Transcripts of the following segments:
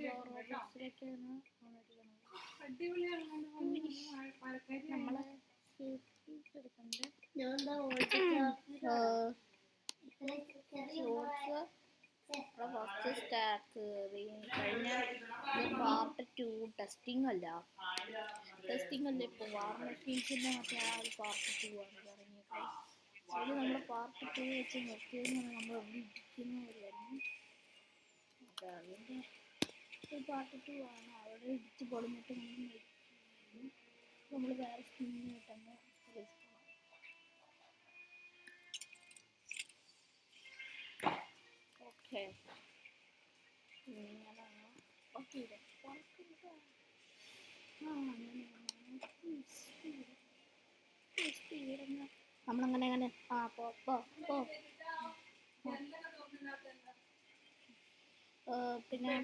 റോബോക്സിലേക്കാണ് നമ്മളെ എടുക്കുന്നുണ്ട്. First stack കഴിഞ്ഞ പാർട്ട് 2 ടെസ്റ്റിംഗ് അല്ല ഇപ്പോൾ വാർ മെഷീൻസിൻ്റെ മറ്റേ ആ ഒരു പാർട്ട് 2 ആണ് ഇറങ്ങിയത്. അതിൽ നമ്മൾ പാർട്ട് 2 വെച്ച് നിർത്തിയതെന്ന് നമ്മൾ എവിടെ ഇടിക്കുന്നവരായിരുന്നു. അപ്പോൾ അതിൻ്റെ ഒരു പാർട്ട് 2 ആണ്. അവിടെ ഇടിച്ച് പൊളിഞ്ഞിട്ട് നമ്മൾ വേറെ സ്കിന്നിന് കിട്ടുന്ന ഓക്കെ ഇങ്ങനെയാണ്. ഓക്കെ സ്പീഡെന്ന് നമ്മളങ്ങനെ ആ പോ പിന്നെ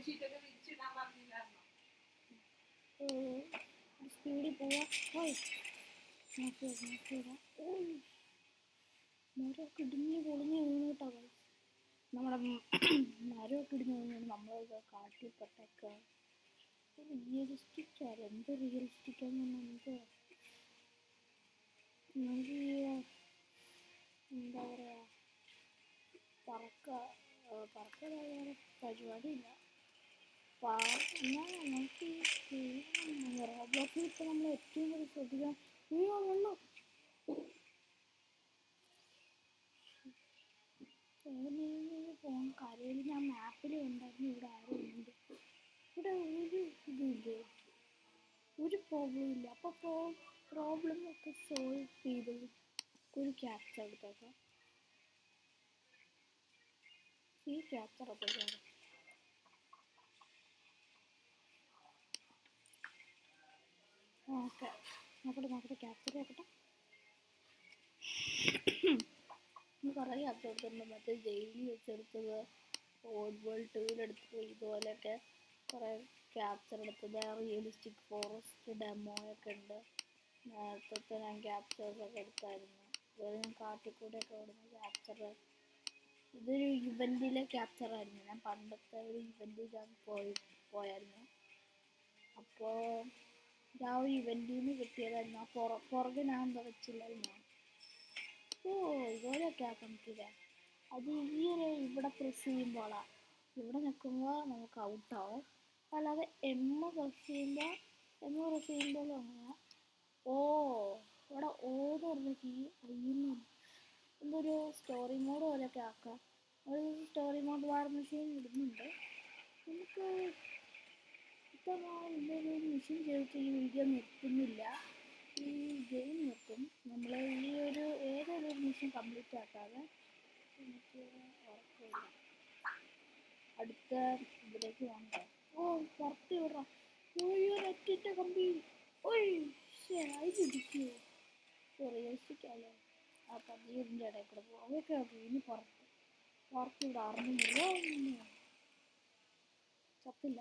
സ്പീഡിൽ പോവാ. മരമൊക്കെ ഇടിഞ്ഞ് പൊളിഞ്ഞ് വീണിട്ടാ നമ്മുടെ മരമൊക്കെ ഇടിഞ്ഞ് വീണാണ് നമ്മളൊക്കെ കാട്ടിപ്പെട്ടൊക്കെ റിയലിസ്റ്റിക്കാണ്. എന്ത് റിയലിസ്റ്റിക്കാന്ന് പറഞ്ഞാൽ നമുക്ക് എന്താ പറയുക പറക്കാൻ പരിപാടിയില്ല. എന്നാൽ നമുക്ക് റോബോട്ടിൽ ഇപ്പോൾ നമ്മൾ ഏറ്റവും കൂടുതൽ ശ്രദ്ധിക്കാൻ വെള്ളം പോകാൻ കരയിൽ ഞാൻ മാപ്പിൽ ഉണ്ടായിരുന്നു. ഇവിടെ ആരും ഉണ്ട്, ഇവിടെ ഒരു ഇതില്ല, ഒരു പ്രോബ്ലം ഇല്ല. അപ്പോൾ പ്രോബ്ലം ഒക്കെ സോൾവ് ചെയ്ത് ഒരു ക്യാപ്ചർ എടുത്തേക്കാം. ഈ ക്യാപ്ചർ എടുത്തേക്കാണ്. ഓക്കെ നോക്കട്ടെ ക്യാപ്ചർ നോക്കട്ടെ. കുറേ ക്യാപ്ചർ എടുത്തിട്ടുണ്ട്. മറ്റേ ജയിലിൽ വെച്ചെടുത്തത്, ഓൾഡ് വേൾഡ് 2 ഇതുപോലെയൊക്കെ കുറേ ക്യാപ്ചർ എടുത്തത്. റിയലിസ്റ്റിക് ഫോറസ്റ്റ് ഡെമോയൊക്കെ ഉണ്ട്. നേരത്തെ ഞാൻ ക്യാപ്ചേഴ്സൊക്കെ എടുത്തായിരുന്നു. അതുപോലെ ഞാൻ കാട്ടിക്കൂടെയൊക്കെ ഓടുന്ന ക്യാപ്ചർ. ഇതൊരു ഇവൻറ്റിലെ ക്യാപ്ചറായിരുന്നു. ഞാൻ പണ്ടത്തെ ഒരു ഇവൻറ്റിൽ ഞാൻ പോയായിരുന്നു. അപ്പോൾ ആ ഒരു ഇവൻറ്റിൽ നിന്ന് കിട്ടിയതായിരുന്നു. ആ പുറകെ ഞാൻ എന്താ വെച്ചില്ലായിരുന്നു. ഇതുപോലെയൊക്കെ ആക്കാൻ പറ്റില്ല. അത് ഇവിടെ പ്രസ് ചെയ്യുമ്പോഴാണ്. ഇവിടെ നിൽക്കുമ്പോൾ നമുക്ക് ഔട്ടാവും. അല്ലാതെ എം പ്രസ് ചെയ്യുമ്പോൾ അങ്ങനെ ഇവിടെ ഓന്ന് പറഞ്ഞ കീ അറിയുന്നു. എന്തൊരു സ്റ്റോറി മോഡ് പോലെയൊക്കെ ആക്കാം. ഒരു സ്റ്റോറി മോഡ് വാർ മെഷീൻ ഇടുന്നുണ്ട്. നമുക്ക് ഇപ്പം ഇന്നൊരു മെഷീൻ ചെയ്തിട്ട് ഈ വീഡിയോ നിർത്തുന്നില്ല, ഈ ഗെയിം നിർത്തും. നമ്മൾ ഈ ഏതൊരു മിഷൻ കംപ്ലീറ്റ് ആക്കാതെ എനിക്ക് ഉറപ്പില്ല. അടുത്ത ഇതിലേക്ക് വേണ്ട. പുറത്ത് വിടാം. നെറ്റിൻ്റെ കമ്പി അതിലിടിക്കുമോ? റിയലിസ്റ്റിക്കാലോ. ആ പതിയുടെ ഇടയിൽ കൂടെ പോകും. അതൊക്കെ ഇനി പുറത്ത് വിടാറുണ്ട്. ചത്തില്ല.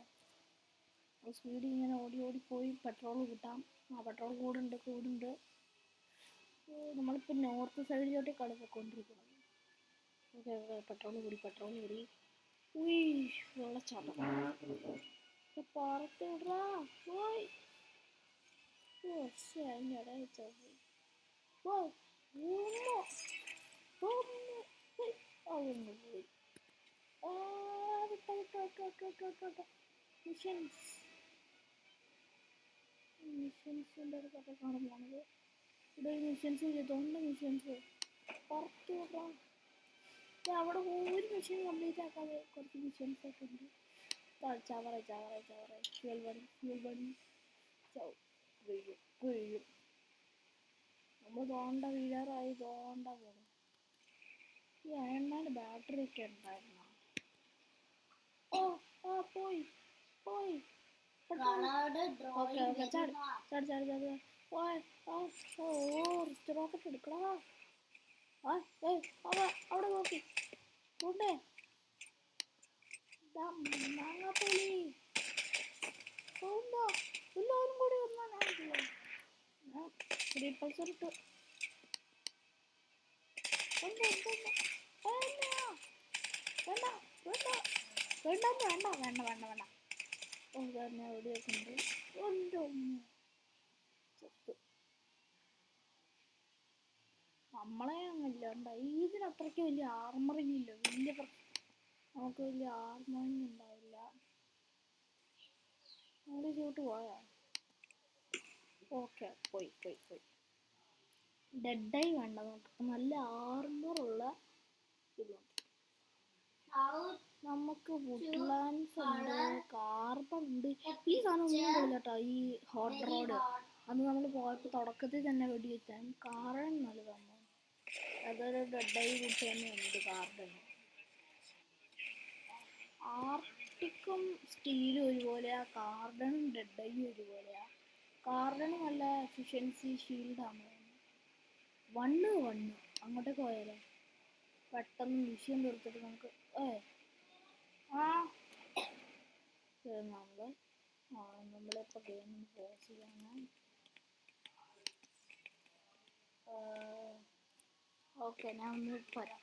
സ്പീഡിൽ ഇങ്ങനെ ഓടിപ്പോയി പെട്രോൾ കിട്ടാം. പെട്രോൾ കൂടുണ്ട്. നമ്മളിപ്പോൾ നോർത്ത് സൈഡിലോട്ട് കളിക്കൊണ്ടിരിക്കുന്നത്. പെട്രോൾ കൂടി വെള്ളച്ചാട്ടം പുറത്ത് വിടാ. അതിൻ്റെ ഇടയിൽ മിഷൻസിൻ്റെ അടുത്തൊക്കെയാണ് പോണത്. ഇവിടെ ഒരു മിഷൻസ് 21 മിഷൻസ് പുറത്ത് വിടാം. അവിടെ ഒരു മിഷൻ കംപ്ലീറ്റ് ആക്കാതെ കുറച്ച് മിഷൻസൊക്കെ ഉണ്ട്. ചവറ ഫ്യൂൽ ബണി വീഴും. നമ്മൾ വീഴാറായി പോകും. ഈ അയൺമാൻ്റെ ബാറ്ററി ഒക്കെ ഉണ്ടായിരുന്നു. പോയി റോക്കറ്റ് എടുക്കടാ. അവിടെ നോക്കി കൊണ്ടേ മാങ്ങാപ്പൊലി എല്ലാവരും കൂടി വന്നാൽ ഞാൻ റീപൾസർ ഇട്ടു. വേണ്ട. തന്നെ എവിടെയൊക്കെ ഉണ്ട്. എൻ്റെ ചത്ത് നമ്മളെ ഇല്ലാണ്ടായി. ഇതിന് അത്രയ്ക്ക് വലിയ ആർമറിങ് ഇല്ല. നമുക്ക് വലിയ ആർമറിങ് ഉണ്ടാവില്ല. നമ്മൾ ഇതിലോട്ട് പോയാ ഓക്കെ പോയി. ഡെഡായി വേണ്ട നമുക്ക്. നല്ല ആർമറുള്ള ഇതുണ്ട്. നമുക്ക് വുഡ്ലാൻഡ്സ് ഉണ്ട്, കാർബൺ ഉണ്ട്. ഈ സാധനം ഒന്നും കൊള്ളില്ല കേട്ടോ. ഈ ഹോട്ട് റോഡ് അത് നമ്മൾ പോയപ്പോൾ തുടക്കത്തിൽ തന്നെ വെടിവെച്ചാൽ കാർബൺ നല്ലതാണ്. അതൊരു ഡെഡായി കൂട്ടി തന്നെയുണ്ട് കാർബൺ. ആർട്ടിക്കും സ്റ്റീലും ഒരുപോലെയാ, കാർബണും ഡെഡായി ഒരുപോലെയാ. കാർബൺ നല്ല എഫിഷ്യൻസി ഷീൽഡാണ്. വണ്ണ് അങ്ങോട്ടേക്ക് പോയാലോ? പെട്ടെന്ന് മിഷ്യൻ തീർത്തിട്ട് നമുക്ക് നമ്മളിപ്പോൾ ഗെയിം പോസ് ചെയ്യണം. ഓക്കെ, ഞാൻ ഒന്ന് വരാം.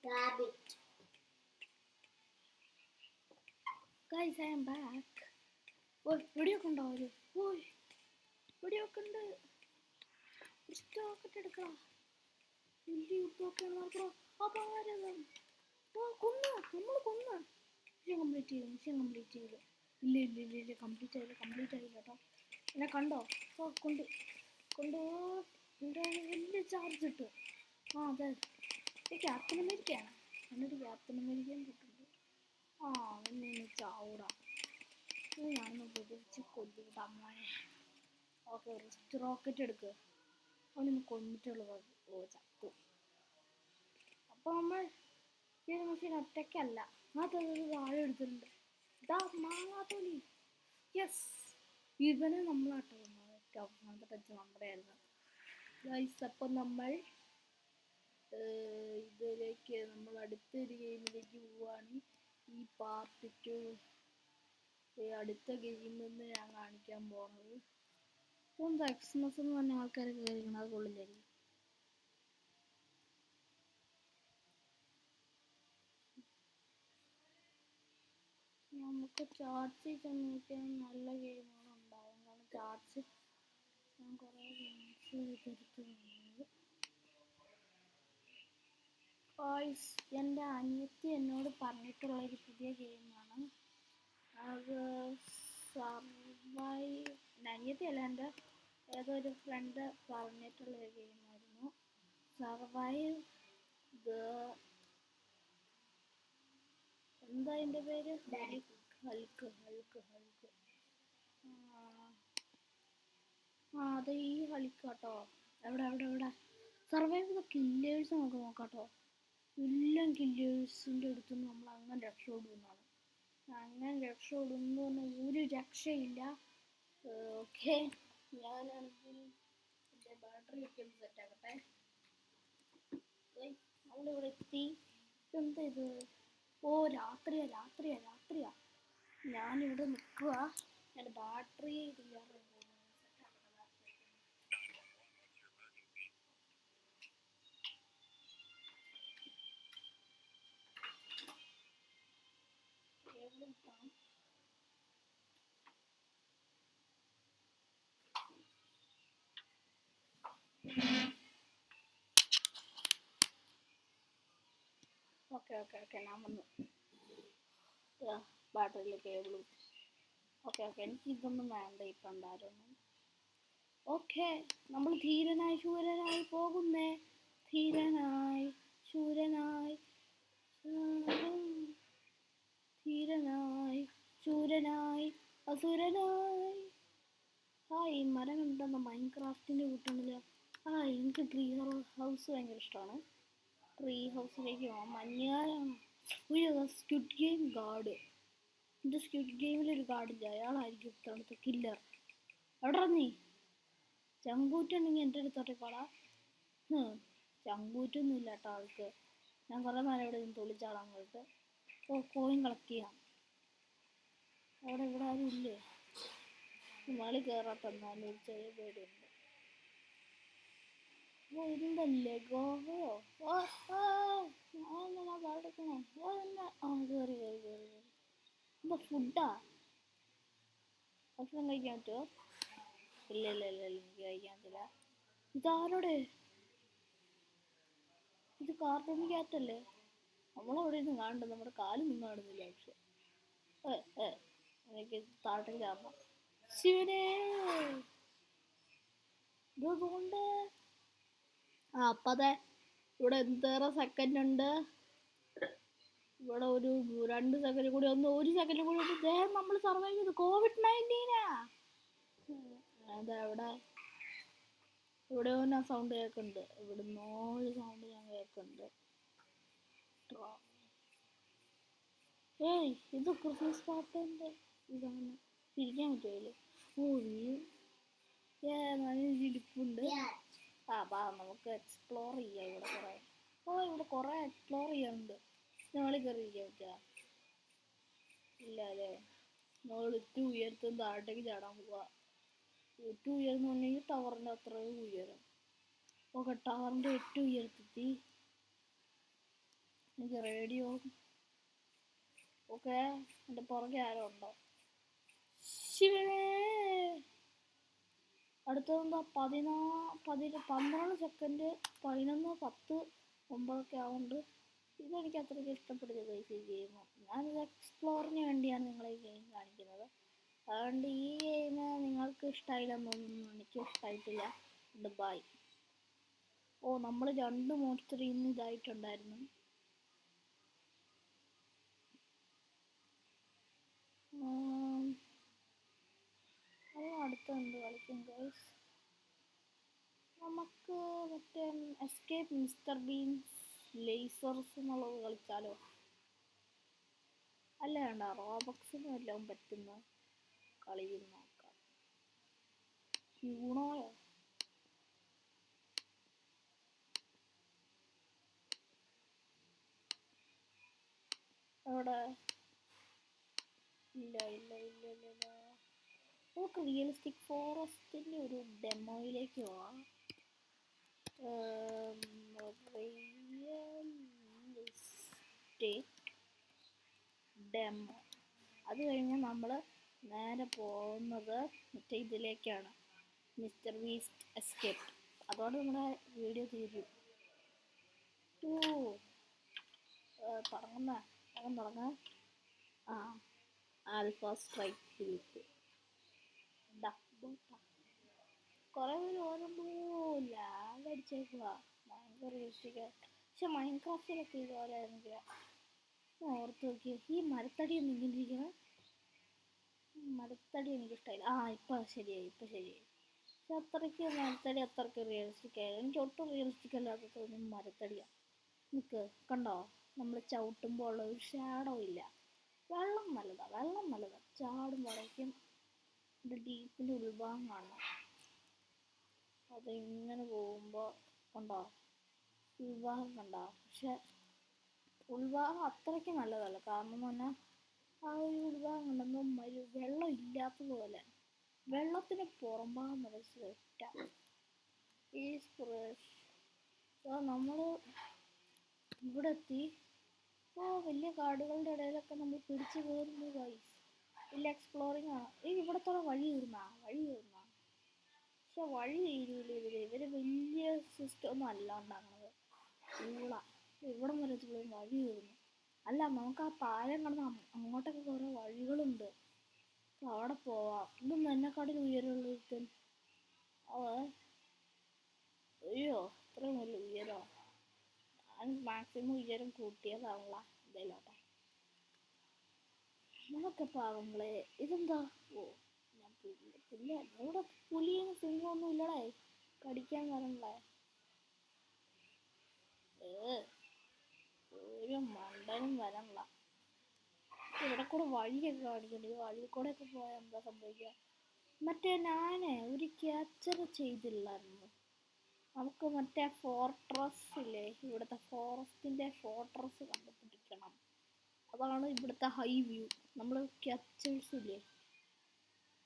Rabbit. Guys, I am back. വെടിയൊക്കെ ഉണ്ടോ? വെടിയൊക്കെ ഉണ്ട്. സ്റ്റോക്കൊക്കെ എടുക്കണം. വലിയ യുദ്ധമൊക്കെയാണ് നടക്കണം. നമ്മൾ കൊന്ന് മിഷൻ കംപ്ലീറ്റ് ചെയ്തു. ഇല്ല കംപ്ലീറ്റ് ആയില്ല കേട്ടോ. എന്നെ കണ്ടോ? കൊണ്ട് വലിയ ചാർജ് ഇട്ടു. അതെ, ക്യാപ്റ്റൻ അമേരിക്കയാണ്. എന്നൊരു ക്യാപ്റ്റൻ അമേരിക്കയും കിട്ടുന്നുണ്ട്. അവന് ചാവൂടാ. ഞാനൊന്ന് വെടിവെച്ച് കൊല്ലൂടാ അമ്മാനെ. ഓക്കെ, റിസ്റ്റ് റോക്കറ്റ് എടുക്കുക. അവനൊന്ന് കൊന്നിട്ടുള്ളത്. ചത്തു. അപ്പോൾ നമ്മൾ ഈ മെഷീൻ ഒറ്റയ്ക്കല്ല. അതൊരു താഴെ എടുത്തിട്ടുണ്ട്. മാങ്ങാത്തോലി. യെസ്, ഇവനെ നമ്മളാട്ടോ അവസാനത്തെ ടച്ച് നമ്മുടെ ആയിരുന്നു. ഗൈസ്, അപ്പം നമ്മൾ ഇതിലേക്ക് നമ്മൾ അടുത്തൊരു ഗെയിമിലേക്ക് പോവുകയാണ്. ഈ പാർട്ട് 2 അടുത്ത ഗെയിമിൽ നിന്ന് ഞാൻ കാണിക്കാൻ പോകുന്നത്. എന്താ എക്സ്മസ് എന്ന് പറഞ്ഞ ആൾക്കാർ കയറിക്കണം, അത് കൊള്ളില്ലായിരിക്കും. നമുക്ക് ചാർജ് ചെന്നിട്ട് നല്ല ഗെയിമുകളുണ്ടാവും. കാരണം ചാർജ് ഞാൻ കുറേ ഗെയിംസ് എടുത്തിട്ടുണ്ട്. എൻ്റെ അനിയത്തി എന്നോട് പറഞ്ഞിട്ടുള്ളൊരു പുതിയ ഗെയിമാണ് അത്. അനിയത്തിയല്ല, എൻ്റെ ഏതൊരു ഫ്രണ്ട് പറഞ്ഞിട്ടുള്ളൊരു ഗെയിമായിരുന്നു. സർവൈവ് ദ എന്താ അതിൻ്റെ പേര്? ഹൾക്ക്. അത് ഈ ഹൾക്ക് കേട്ടോ. എവിടെ സർവൈവ് ദ കില്ലേഴ്സ് നമുക്ക് നോക്കാട്ടോ. എല്ലാം കില്ലേഴ്സിൻ്റെ അടുത്തുനിന്ന് നമ്മൾ അങ്ങനെ രക്ഷപ്പെടുന്നതാണ്. ഒരു രക്ഷയില്ല. ഓക്കെ, ഞാനാണെങ്കിൽ എൻ്റെ ബാറ്ററി ഒക്കെ ഒന്ന് സെറ്റാക്കട്ടെ. നമ്മളിവിടെ എത്തി. എന്താ ഇത്? രാത്രിയാ. ഞാനിവിടെ നിൽക്കുക. എൻ്റെ ബാറ്ററി ഇല്ലാതെ ഓക്കെ ഞാൻ വന്നു. ബാറ്ററിയിലെ കേബിളും ഓക്കെ എനിക്ക് ഇതൊന്നും വേണ്ട ഇപ്പം എന്തായാലും. ഓക്കെ, നമ്മൾ ധീരനായി ശൂരനായി പോകുന്നേ. ധീരനായി ശൂരനായി ശൂരനായി അസുരനായി. ഈ മരം കണ്ടെന്ന മൈൻക്രാഫ്റ്റിൻ്റെ കൂട്ടാണല്ലോ. എനിക്ക് ട്രീ ഹൗസ് ഭയങ്കര ഇഷ്ടമാണ്. ട്രീ ഹൗസിലേക്ക് പോകാം. മഞ്ഞാലാണ്. Squid game guard. എൻ്റെ സ്ക്വിഡ് ഗെയിമിലൊരു ഗാർഡില്ല, അയാളായിരിക്കും ഇത്തവണത്തെ കില്ലർ. എവിടെ നീ? ചങ്കൂറ്റുണ്ടെങ്കിൽ എൻ്റെ അടുത്തോട്ടേ പാടാ. ചങ്കൂറ്റൊന്നും ഇല്ല കേട്ടോ ആൾക്ക്. ഞാൻ കുറേ നേരം ഇവിടെ നിന്ന് തൊളിച്ചാളാൻ പോയിട്ട്. കോയിൻ കളക്ട് ചെയ്യാം. ഇവിടെ ആരും ഇല്ലേ? മളി കയറാട്ടെ, എന്നാലും ഒരു ചെറിയ പേടിയുണ്ട്. ഇതെന്തല്ലേ ഗോവയോ? ഞാൻ പാടെടുക്കണേ. കയറി. എന്താ ഫുഡാ? ഭക്ഷണം കഴിക്കാൻ പറ്റുമോ? ഇല്ല എനിക്ക് കഴിക്കാൻ പറ്റില്ല. ഇതാരോടെ? ഇത് കാർട്ടൂൺ ക്യാറ്റല്ലേ? നമ്മളവിടെ നിന്ന് കാണണ്ട, നമ്മുടെ കാലൊന്നും കാണുന്നില്ല. പക്ഷെ എനിക്ക് താഴത്തേക്ക് ചാടണം. ശിവനേ, ഇതുകൊണ്ട് അപ്പം അതെ, ഇവിടെ എന്തേറെ സെക്കൻഡ് ഉണ്ട്. ഇവിടെ ഒരു 2 സെക്കൻഡ് കൂടി, 1 സെക്കൻഡ് കൂടി ദേഹം നമ്മൾ സർവൈവ് ചെയ്തു. COVID-19 അതാ ഇവിടെ ഞാൻ സൗണ്ട് കേൾക്കുന്നുണ്ട്. ഇവിടുന്നോ സൗണ്ട് ഞാൻ കേൾക്കുന്നുണ്ട്. ഇത് ക്രിസ്മസ് പാട്ടിൻ്റെ ഇതാണ്. തിരിക്കാൻ പറ്റുമല്ലോ. നല്ല ഇരിപ്പുണ്ട്. നമുക്ക് എക്സ്പ്ലോർ ചെയ്യാം. ഇവിടെ കുറേ എക്സ്പ്ലോർ ചെയ്യാനുണ്ട്. ഞങ്ങളി കയറിയിരിക്കാൻ പറ്റുക? ഇല്ല അല്ലേ? നമ്മൾ ഏറ്റവും ഉയരത്തും താഴത്തേക്ക് ചാടാൻ പോവാ. ഏറ്റവും ഉയർന്നു പറഞ്ഞെങ്കിൽ ടവറിൻ്റെ അത്രയും ഉയരം. ടവറിൻ്റെ ഏറ്റവും ഉയരത്തെത്തി. എനിക്ക് റേഡിയോ. എൻ്റെ പുറകെ ആരോ ഉണ്ടോ? ശിവനേ, അടുത്തതെന്താ? 12 സെക്കൻഡ്, 11, 10, 9 ആവുന്നുണ്ട്. ഇതെനിക്ക് അത്രയ്ക്ക് ഇഷ്ടപ്പെടുന്നത് ഈ ഗെയിം. ഞാനിത് എക്സ്പ്ലോറിന് വേണ്ടിയാണ് നിങ്ങളെ ഈ ഗെയിം കാണിക്കുന്നത്. അതുകൊണ്ട് ഈ ഗെയിം നിങ്ങൾക്ക് ഇഷ്ടമായില്ലെന്നൊന്നും എനിക്ക് ഇഷ്ടമായിട്ടില്ല. ബൈ. നമ്മൾ 2 മോൺസ്റ്ററിൽ നിന്ന് ഇതായിട്ടുണ്ടായിരുന്നു. അടുത്ത എന്ത് കളിക്കും ഗൈസ്? നമുക്ക് മറ്റേ എസ്കേപ്പ് മിസ്റ്റർ ബീൻസ് ലേസേഴ്സ് എന്നുള്ളത് കളിച്ചാലോ? അല്ല വേണ്ട, റോബക്സിന് എല്ലാം പറ്റുന്ന കളിയിൽ നോക്കാം. യൂണോയോ? അവിടെ ഇല്ല. നമുക്ക് റിയലിസ്റ്റിക് ഫോറസ്റ്റിൻ്റെ ഒരു ഡെമോയിലേക്ക് പോവാം. Realistic demo. അത് കഴിഞ്ഞ് നമ്മൾ നേരെ പോകുന്നത് മറ്റേ ഇതിലേക്കാണ്, മിസ്റ്റർ ബീസ്റ്റ് എസ്കേപ്പ്. അതോടെ നമ്മുടെ വീഡിയോ തീരും. തുടങ്ങ ആൽഫ സ്ട്രൈക്ക് ഗ്രൂപ്പ്. കുറേ പേര് ഓരോന്നും ലാഗ് അടിച്ചേക്കുക. ഭയങ്കര റിയലിസ്റ്റിക്. പക്ഷെ മൈൻക്രാഫ്റ്റിലൊക്കെ ഇതുപോലെ ആയിരുന്നെങ്കിൽ ഓർത്ത് നോക്കിയ ഈ മരത്തടി ഒന്നും ഇങ്ങനെ. മരത്തടി എനിക്കിഷ്ടമായില്ല. ഇപ്പം ശരിയായി. പക്ഷെ അത്രയ്ക്ക് മരത്തടി അത്രയ്ക്ക് റിയലിസ്റ്റിക് ആയി. എനിക്ക് ഒട്ടും റിയലിസ്റ്റിക് അല്ലാത്ത തോന്നും മരത്തടിയാണ്. കണ്ടോ, നമ്മൾ ചവിട്ടുമ്പോൾ ഉള്ള ഒരു ഷാഡോ ഇല്ല. വെള്ളം നല്ലതാ. ചാടുമ്പോഴേക്കും ഡീപ്പിൻ്റെ ഉൾഭാഗം കാണണം. അതിങ്ങനെ പോകുമ്പോൾ കണ്ടോ, ഉൾഭാഗം കണ്ടോ? പക്ഷെ ഉൾഭാഗം അത്രയ്ക്ക് നല്ലതല്ല. കാരണം എന്ന് പറഞ്ഞാൽ ഒരു ഉൾഭാഗം കണ്ടെന്നും വെള്ളം ഇല്ലാത്തതുപോലെ. വെള്ളത്തിന് പുറംഭാഗം നല്ല സെറ്റാണ്. നമ്മൾ ഇവിടെ എത്തി. വലിയ കാടുകളുടെ ഇടയിലൊക്കെ നമ്മൾ പിടിച്ച് കയറുന്നു ഗൈസ്. വലിയ എക്സ്പ്ലോറിങ് ആണ്. ഇവിടത്തോടെ വഴി തീർന്നാ. പക്ഷെ വഴി തീരൂല. ഇവര് വലിയ സിസ്റ്റം ഒന്നും അല്ല ഉണ്ടാക്കുന്നത്. ഇവിടം വരെ വഴി തീർന്നു. അല്ല, നമുക്ക് ആ പാലം കടന്ന് അങ്ങോട്ടൊക്കെ കുറേ വഴികളുണ്ട്. അവിടെ പോവാം. ഇതൊന്നും എന്നെക്കാട്ടിൽ ഉയരമുള്ള ഒരുത്തൻ. ഇത്രയും വലിയ ഉയരോ? ഞാൻ മാക്സിമം ഉയരം കൂട്ടിയതാണല്ല. എന്തായാലും നമുക്ക് പാവങ്ങളെ ഇതെന്താ? ഓ, ഞാൻ പുല്ല ഇവിടെ പുലിയും സിംഹമൊന്നും ഇല്ലടേ, കടിക്കാൻ വരണ്ടേ. ഒരു മണ്ടനും വരണ്ട. ഇവിടെ കൂടെ വഴിയൊക്കെ കാണിക്കണ്ട, ഈ വഴി കൂടെ ഒക്കെ പോയാൽ എന്താ സംഭവിക്കുക? മറ്റേ ഞാനേ ഒരു ക്യാപ്ചർ ചെയ്തില്ലായിരുന്നു. നമുക്ക് മറ്റേ ഫോർട്രസ് ഇല്ലേ, ഇവിടുത്തെ ഫോറസ്റ്റിന്റെ ഫോർട്രസ് കണ്ടുപിടിക്കണം. അതാണ് ഇവിടുത്തെ ഹൈ വ്യൂ. നമ്മൾ ക്യാപ്ചേഴ്സ് ഇല്ലേ,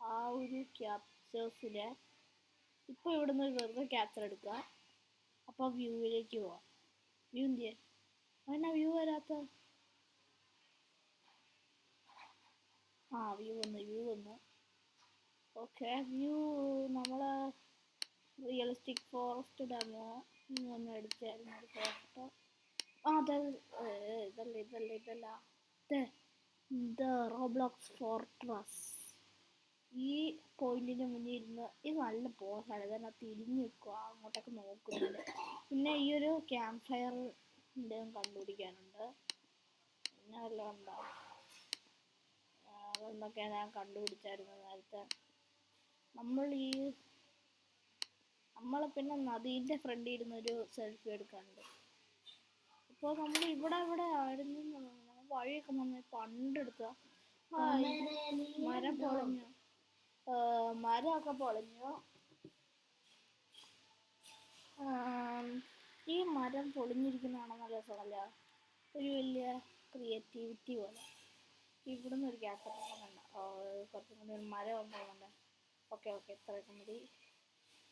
ആ ഒരു ക്യാപ്ചേഴ്സിലെ ഇപ്പോൾ ഇവിടുന്ന് വെറുതെ ക്യാപ്ചർ എടുക്കുക. അപ്പോൾ വ്യൂവിലേക്ക് പോവാം. വ്യൂ എന്തിയെ അതിനാ വ്യൂ വരാത്ത? ആ വ്യൂ വന്നു. ഓക്കെ, വ്യൂ നമ്മൾ റിയലിസ്റ്റിക് ഫോറസ്റ്റ് ഡെമോ ഒന്ന് അടിച്ചായിരുന്നു ഒരു ഫോട്ടോ. ആ അതെ, ഇതല്ല റോബ്ലോക്സ് ഫോർട്രസ്. ഈ പോയിന്റിന് മുന്നിൽ ഇരുന്ന് ഇത് നല്ല പോസാണ്, ഇതെന്നാ തിരിഞ്ഞു നിൽക്കുക, അങ്ങോട്ടൊക്കെ നോക്കുന്നുണ്ട്. പിന്നെ ഈ ഒരു ക്യാമ്പ് ഫയറിൻ്റെ കണ്ടുപിടിക്കാനുണ്ട്. പിന്നെ വല്ലതും ഉണ്ടാവും, അതെന്തൊക്കെ ഞാൻ കണ്ടുപിടിച്ചായിരുന്നു നേരത്തെ. നമ്മൾ പിന്നെ നദീൻ്റെ ഫ്രണ്ടിൽ ഇരുന്നൊരു സെൽഫി എടുക്കാനുണ്ട്. അപ്പോൾ നമ്മൾ ഇവിടെ ആയിരുന്നു, വഴിയൊക്കെ നന്നായി പണ്ടെടുത്ത മരമൊക്കെ പൊളിഞ്ഞു. ഈ മരം പൊളിഞ്ഞിരിക്കുന്നതാണ് നല്ല രസമല്ല, ഒരു വലിയ ക്രിയേറ്റിവിറ്റി പോലെ. ഇവിടുന്ന് ഒരു ഗ്യാസ് വേണ്ട, കുറച്ചും കൂടി ഒരു മരം പോകുന്നുണ്ട്. ഓക്കെ ഇത്രയൊക്കെ മതി.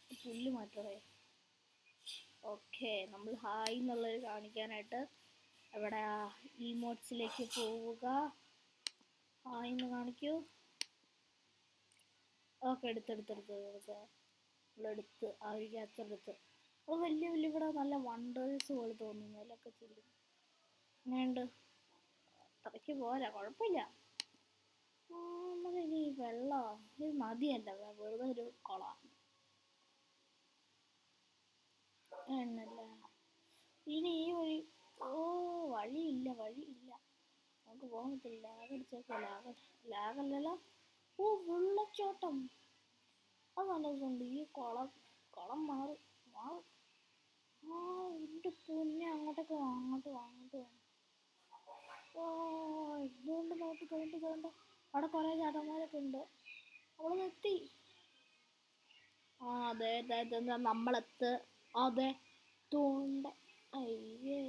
പുല്ല് മാറ്റണേ. ഓക്കെ, നമ്മൾ ഹായ് എന്നുള്ളത് കാണിക്കാനായിട്ട് ഇവിടെ ഇമോട്ട്സിലേക്ക് പോവുക. ഹായ് എന്ന് കാണിക്കൂ. ഓക്കെ, നമ്മളെടുത്ത് ആ ഒരു ക്യാപ്ചർ എടുത്ത്. അത് വലിയ ഇവിടെ നല്ല വണ്ടേഴ്സ് പോലെ തോന്നുന്നു. അതിലൊക്കെ ചെല്ലും. അങ്ങനെയുണ്ട്, അത്രയ്ക്ക് പോരാ, കുഴപ്പമില്ല. നമുക്കിനി വെള്ളം, ഇത് നദിയല്ല, വെറുതെ ഒരു കുളമാണ് എന്നല്ല. ഇനി ഈ വഴി വഴിയില്ല, നമുക്ക് പോകാൻ പറ്റില്ല. ലാഗല്ലല്ലോ. ഓ, വെള്ളച്ചാട്ടം, അത് നല്ല രസമുണ്ട്. ഈ കുളം മാറും. എൻ്റെ പൊന്നെ, അങ്ങോട്ട് ഇതുകൊണ്ട് തോണ്ട് അവിടെ കുറേ ചേട്ടന്മാരൊക്കെ ഉണ്ട്. അവിടെ എത്തി. അതെ നമ്മളെത്ത്. അതെ, തോണ്ട. അയ്യേ,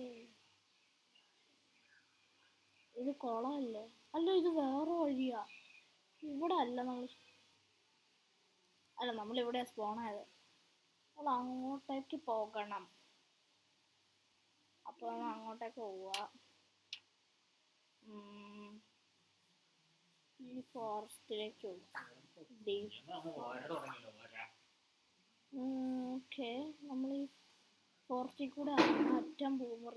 ഇത് കുളമല്ലേ? അല്ല, ഇത് വേറെ വഴിയാ. ഇവിടെ അല്ല നമ്മളിവിടെ സ്പോണായത്. നമ്മൾ അങ്ങോട്ടേക്ക് പോകണം. അപ്പോൾ അങ്ങോട്ടേക്ക് പോവുക. ഈ ഫോറസ്റ്റിലേക്ക് ഓക്കെ, നമ്മൾ ഈ ഫോറസ്റ്റിൽ കൂടെ അറ്റം പോകുമ്പോൾ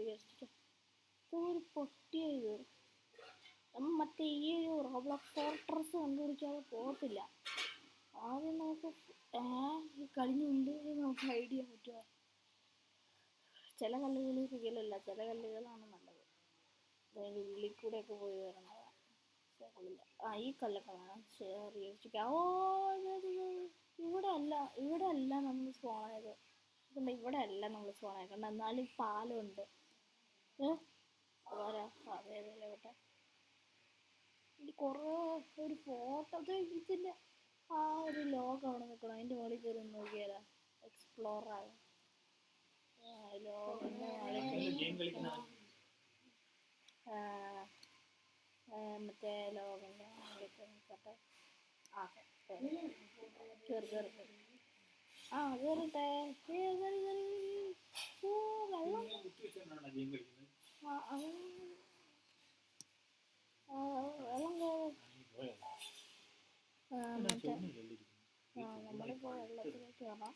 ഒരു പൊട്ടിയത്. നമ്മൾ മറ്റേ ഈ ഒരു റോബ്ലോക്സ് ഫോർട്രസ് കണ്ടുപിടിക്കാതെ പോകത്തില്ല. ആദ്യം നമുക്ക് ഈ കളിഞ്ഞുണ്ട് നമുക്ക് ഐഡിയ പറ്റുക. ചില കല്ലുകൾ റിയലല്ല, ചില കല്ലുകളാണ് നല്ലത്. അതായത് ഉള്ളിൽ കൂടെയൊക്കെ പോയി വരണതാണ്. ഈ കല്ലൊക്കെ വേണം റിയലിസ്റ്റിക്. ഇവിടെ അല്ല നമ്മൾ സ്പോണായത്. ഇവിടെ അല്ല നമ്മൾ സ്പോണാക്കണ്ട. എന്നാലും പാലമുണ്ട്. അതേപോലെ കുറേ ഒരു ഫോട്ടോ ഇതിൻ്റെ ആ ഒരു ലോകം അവിടെ നിൽക്കണം. അതിൻ്റെ മുകളിൽ കയറി നോക്കിയാലോ, എക്സ്പ്ലോറാണ് ലോകത്തിൻ്റെ മറ്റേ ലോകത്തിൻ്റെ നിൽക്കട്ടെ. കയറട്ടെ. വെള്ളം നമ്മളിപ്പോൾ വെള്ളത്തിലേക്ക് കയറാം.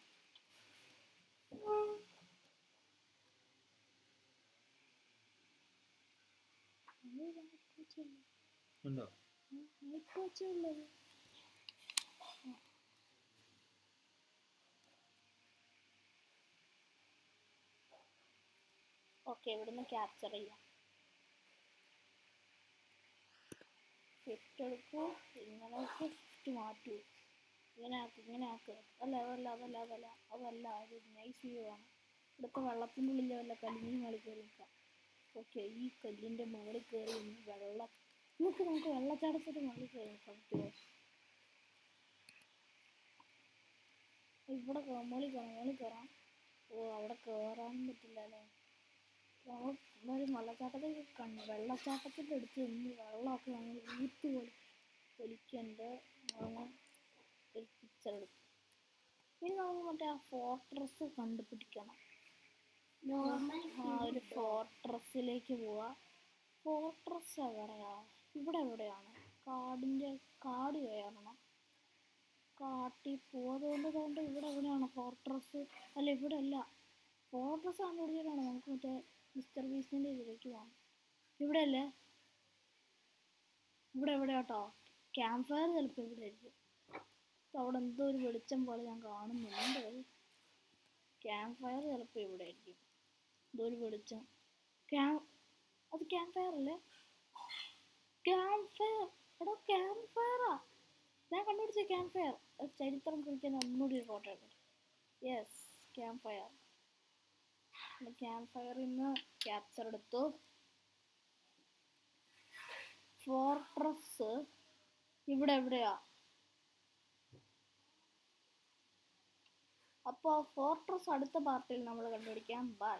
ഓക്കെ, ഇവിടുന്ന് ക്യാപ്ചർ ചെയ്യാം. ഷിഫ്റ്റ് എടുക്കൂ, ഇങ്ങനെയൊക്കെ ഷിഫ്റ്റ് മാറ്റൂ, ഇങ്ങനെ ആക്ക്. അതല്ല അത് നൈസ് വ്യൂ ആണ്. ഇവിടുത്തെ വെള്ളത്തിൻ്റെ ഉള്ളിൽ വല്ല കല്ലിൻ്റെ മുകളിൽ കയറി നിൽക്കാം. ഓക്കെ, ഈ കല്ലിൻ്റെ മുകളിൽ കയറി നമുക്ക് വെള്ളച്ചാട്ടത്തിൻ്റെ മുകളിൽ കയറി നിൽക്കാൻ പറ്റുമോ? ഇവിടെ മുകളിൽ കയറാം. ഓ, അവിടെ കയറാനും പറ്റില്ല അല്ലേ. എന്തായാലും വെള്ളച്ചാട്ടത്തിൻ്റെ അടുത്ത് നിന്ന് വെള്ളമൊക്കെ ഞങ്ങൾ ഊത്ത് പോലെ ഒലിക്കണ്ട്. ഒരു പിക്ചർ എടുക്കും. ഇനി നമുക്ക് മറ്റേ ആ ഫോർട്രസ് കണ്ടുപിടിക്കണം. ഒരു ഫോർട്രസ്സിലേക്ക് പോവാ. ഫോർട്രസ് എവിടെയാ? ഇവിടെ എവിടെയാണ്? കാട് കയറണം. കാട്ടിൽ പോവാതുകൊണ്ട് ഇവിടെ എവിടെയാണ് ഫോർട്രസ്? അല്ല, ഇവിടെ അല്ല. ഫോർട്രസ് കണ്ടുപിടിച്ചിട്ടാണ് നമുക്ക് മറ്റേ മിസ്റ്റർ ബീസ്റ്റിൻ്റെ ഇതിലേക്ക് പോകാം. ഇവിടെ അല്ലേ? ഇവിടെ കേട്ടോ. ക്യാമ്പ് ഫയർ ചിലപ്പോൾ ഇവിടെ ആയിരിക്കും. അവിടെ എന്തോ ഒരു വെളിച്ചം പോലെ ഞാൻ കാണുന്നുണ്ട്. ക്യാമ്പ് ഫയർ ചിലപ്പോൾ ഇവിടെ ആയിരിക്കും. എന്തോ ഒരു വെളിച്ചം. അത് ക്യാമ്പ് ഫയർ അല്ലേ? Camp fire. എടോ, ക്യാമ്പ് ഫയറാ. ഞാൻ കണ്ടുപിടിച്ച ക്യാമ്പ് ഫയർ. ചരിത്രം കുറിക്കാൻ ഒന്നുകൂടി ഒരു ഫോട്ടോ എടുക്കും. Yes, camp fire. ക്യാമ്പ് ഫയറിൽ നിന്ന് ക്യാപ്ചർ എടുത്തു. ഫോർട്രസ് ഇവിടെ എവിടെയാ? അപ്പോൾ ഫോർട്രസ് അടുത്ത പാർട്ടിൽ നമ്മൾ കണ്ടുപിടിക്കാം. ബൈ.